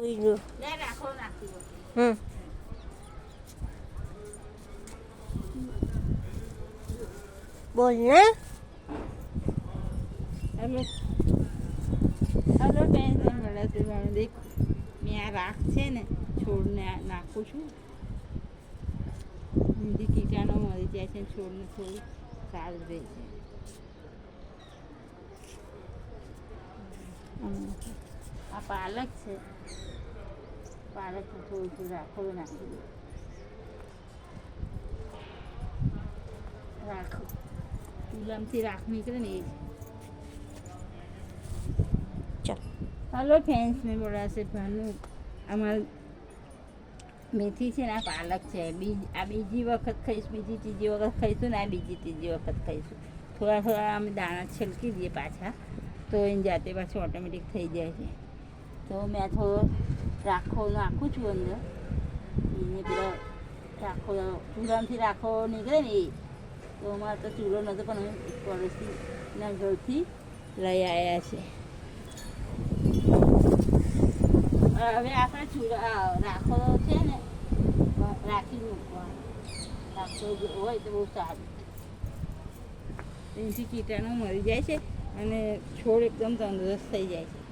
બીજું રાખો નાખી બોલ ને हेलो हेलो टेंशन वाला से देख मैं आ राख છે ને છોડને નાખું છું હિન્દી કીટાણુ મરી જાય છે છોડને થોડું સારું રહે છે આ પાલક છે પાલક થોડું થોડું રાખો નાખી દો રાખો ચૂલામાંથી રાખ નીકળે ને એ ચાલ હલો ફ્રેન્ડ્સ મેં બોલા છે ભાનુ અમારે મેથી છે ને આ પાલક છે આ બીજી વખત ખાઈશ બીજી ત્રીજી વખત ખાઈશું ને આ બીજી ત્રીજી વખત ખાઈશું થોડા થોડા અમે દાણા છલકી દઈએ પાછા તો એની જાતે પાછું ઓટોમેટિક થઈ જાય છે તો મેં થોડો રાખો નાખું છું અંદર એને પેલા રાખો ચૂલામાંથી રાખો નીકળે ને એ તો અમારે તો ચૂલો નહોતો પણ અમે પડોશીના ઘરથી લઈ આવ્યા છે હવે આપણે ચૂલા રાખો છે ને રાખી મૂકવાનું રાખો હોય તો બહુ સારું એનાથી કીટાણુ મરી જાય છે અને છોડ એકદમ તંદુરસ્ત થઈ જાય છે